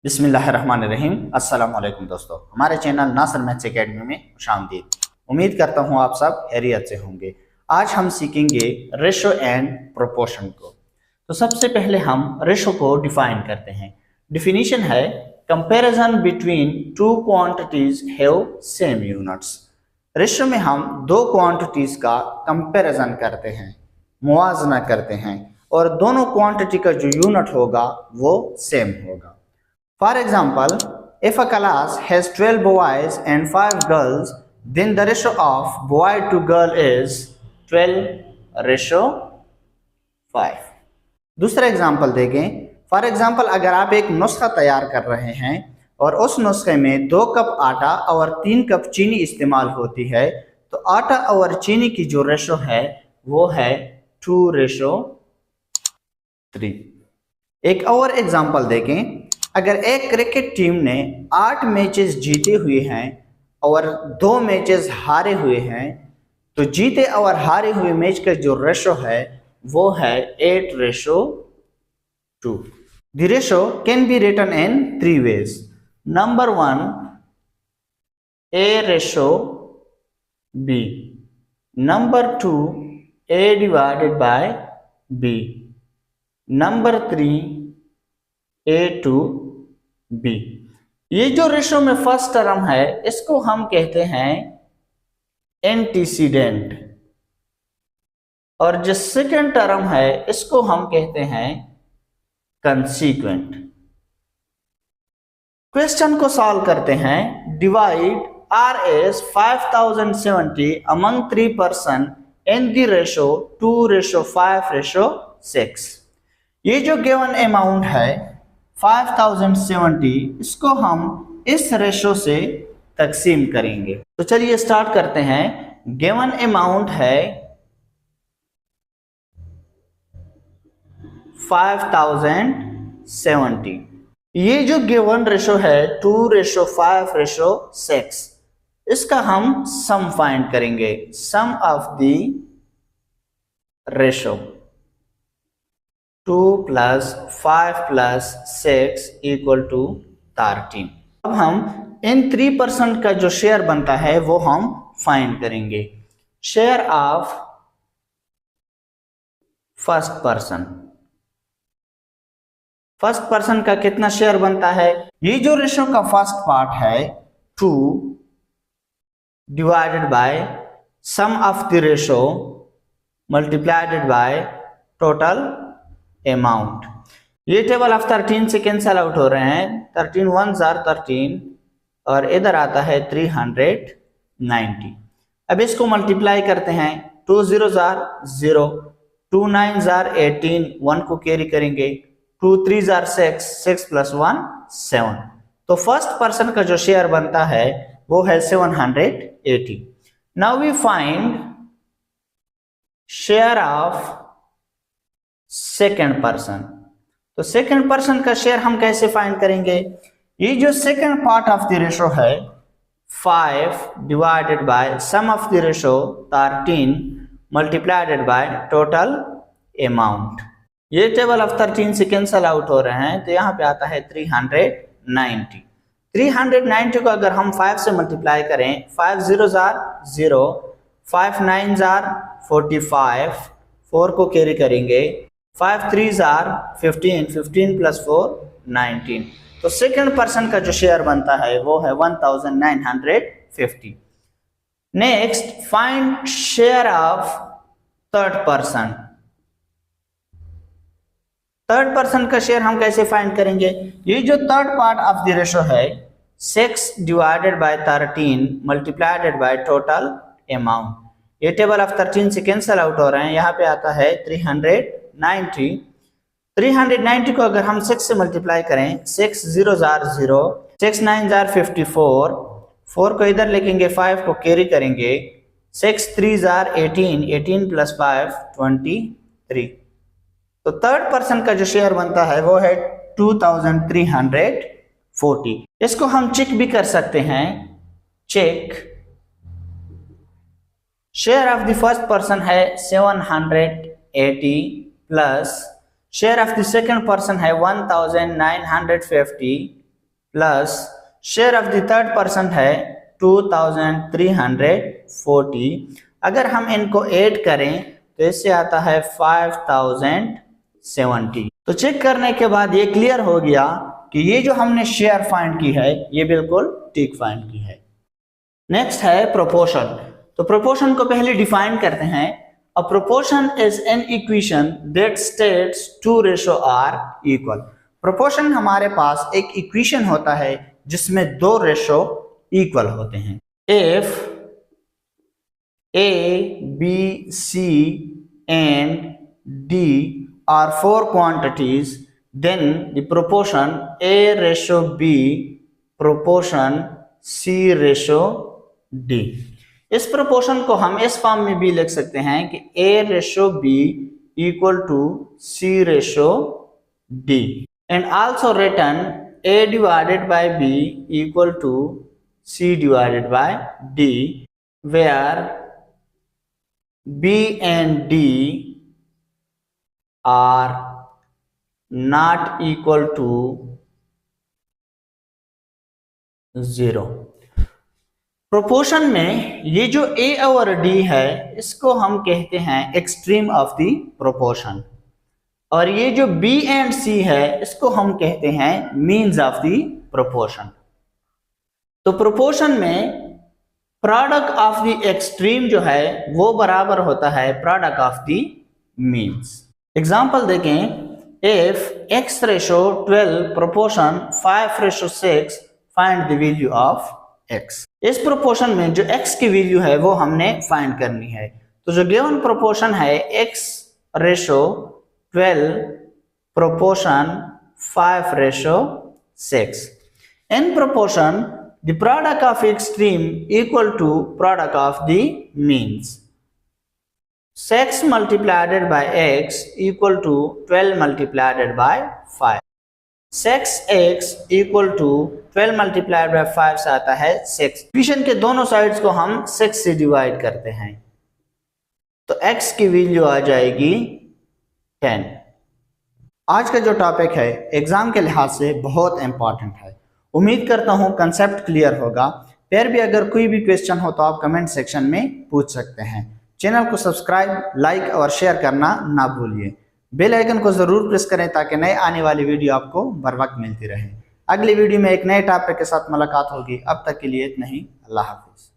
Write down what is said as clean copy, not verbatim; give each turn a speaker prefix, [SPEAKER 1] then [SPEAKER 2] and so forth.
[SPEAKER 1] बिस्मिल्लाहिर्रहमानिर्रहीम। अस्सलाम वालेकुम दोस्तों, हमारे चैनल नासर मैथ्स एकेडमी में खुशामदीद। उम्मीद करता हूँ आप सब खैरियत से होंगे। आज हम सीखेंगे रेशो एंड प्रोपोर्शन को। तो सबसे पहले हम रेशो को डिफाइन करते हैं। डिफिनीशन है comparison between two quantities have same units. Ratio में हम दो क्वांटिटीज का कंपैरिजन करते हैं, मुआवजा करते हैं, और दोनों क्वांटिटी का जो यूनिट होगा वो सेम होगा। For example, if a class has 12 boys and 5 girls, then the ratio of boy to girl is 12:5। दूसरा एग्जाम्पल देखें। फॉर एग्जाम्पल, अगर आप एक नुस्खा तैयार कर रहे हैं और उस नुस्खे में 2 कप आटा और 3 कप चीनी इस्तेमाल होती है, तो आटा और चीनी की जो रेशो है वो है 2:3। एक और एग्जाम्पल देखें। अगर एक क्रिकेट टीम ने 8 मैचेस जीते हुए हैं और 2 मैचेस हारे हुए हैं, तो जीते और हारे हुए मैच का जो रेशो है वो है 8:2। The ratio can be written in 3 ways। Number 1, A/B। Number 2, A/B। Number 3, A/B। ये जो रेशो में फर्स्ट टर्म है इसको हम कहते हैं एंटीसीडेंट, और जो सेकंड टर्म है इसको हम कहते हैं कंसीक्वेंट। क्वेश्चन को सॉल्व करते हैं। Divide R is 5070 among 3 person in the ratio 2:5:6। ये जो गिवन अमाउंट है 5070, इसको हम इस रेशो से तकसीम करेंगे। तो चलिए स्टार्ट करते हैं। गिवन अमाउंट है 5070। ये जो गिवन रेशो है 2:5:6, इसका हम सम फाइंड करेंगे। सम ऑफ द रेशो 2 + 5 + 6 = 13। अब हम इन 3% का जो शेयर बनता है वो हम फाइंड करेंगे। शेयर ऑफ फर्स्ट पर्सन का कितना शेयर बनता है? ये जो रेशो का फर्स्ट पार्ट है 2 divided by sum of the ratio multiplied by total amount. ये टेबल ऑफ 13 से कैंसल आउट हो रहे हैं। 13 1s are 13 और इधर आता है 390। अब इसको मल्टीप्लाई करते हैं। 2 0s are 0, 2 9s are 18, 1 को कैरी करेंगे, 2 3s are 6, 6 + 1 7। तो फर्स्ट पर्सन का जो शेयर बनता है वो है 780। Now we find share of second person. तो सेकेंड पर्सन का शेयर हम कैसे फाइंड करेंगे? ये जो second part of the ratio है 5 divided by sum of the ratio 13 multiplied by total amount. ये टेबल ऑफ 13 से कैंसल आउट हो रहे हैं, तो यहाँ पे आता है 390। 390 को अगर हम 5 से मल्टीप्लाई करें, 5 0s are 0, 5 9s are 45, 4 को कैरी करेंगे, 5 3s are 15, 15 + 4 19। तो सेकंड पर्सन का जो शेयर बनता है वो है 1950। Next, find share of third person. Third person का शेयर हम कैसे फाइंड करेंगे? ये जो third part of the ratio है 6 divided by 13 multiplied by total amount. ये टेबल ऑफ 13 से कैंसल आउट हो रहे हैं, यहाँ पे आता है 390। 390 को अगर हम 6 से मल्टीप्लाई करें, 6 0s are 0, 6 9s are 54, 4 को इधर लिखेंगे, 5 को कैरी करेंगे, 6 3s are 18, 18 + 5 23। तो थर्ड पर्सन का जो शेयर बनता है वो है 2340। इसको हम चेक भी कर सकते हैं। Check share of the first person है 780 plus share of the second person है 1950 plus share of the third person है 2340। अगर हम इनको ऐड करें तो इससे आता है 5070। तो चेक करने के बाद ये क्लियर हो गया कि ये जो हमने शेयर फाइंड की है ये बिल्कुल ठीक फाइंड की है। नेक्स्ट है प्रोपोर्शन। तो प्रोपोर्शन को पहले डिफाइन करते हैं। A proportion is an equation that states two ratio are equal. Proportion हमारे पास एक इक्वेशन होता है जिसमें दो रेशो इक्वल होते हैं। If A, B, C and D are four quantities, then the proportion A ratio B proportion C ratio D। इस प्रोपोर्शन को हम इस फॉर्म में भी लिख सकते हैं कि A ratio B equal to C ratio D and also written A divided by B equal to C divided by D, where B and D are not equal to 0। Proportion में ये जो A और D है इसको हम कहते हैं extreme of the proportion, और ये जो B एंड C है इसको हम कहते हैं मीन्स ऑफ द प्रोपोर्शन। तो प्रोपोर्शन में प्रोडक्ट ऑफ द एक्सट्रीम जो है वो बराबर होता है product of the means. Example देखें, if x ratio 12 proportion 5:6 find the value of x। इस प्रोपोर्शन में जो x की वैल्यू है वो हमने फाइंड करनी है। तो जो गिवन प्रोपोर्शन है x ratio 12 proportion 5:6, in proportion the product of extreme equal to product of the means। 6 multiplied by x equal to 12 multiplied by 5। 6x equal to 12 multiplied by 5 से आता है 6। इक्वेशन के दोनों साइड्स को हम 6 से divide करते हैं तो x की वैल्यू आ जाएगी 10। आज का जो टॉपिक है एग्जाम के लिहाज से बहुत इंपॉर्टेंट है। उम्मीद करता हूं कंसेप्ट क्लियर होगा। फिर भी अगर कोई भी क्वेश्चन हो तो आप कमेंट सेक्शन में पूछ सकते हैं। चैनल को सब्सक्राइब, लाइक और शेयर करना ना भूलिए। बेल आइकन को जरूर प्रेस करें ताकि नए आने वाली वीडियो आपको बर वक्त मिलती रहे। अगली वीडियो में एक नए टॉपिक के साथ मुलाकात होगी। अब तक के लिए इतना ही। अल्लाह हाफिज।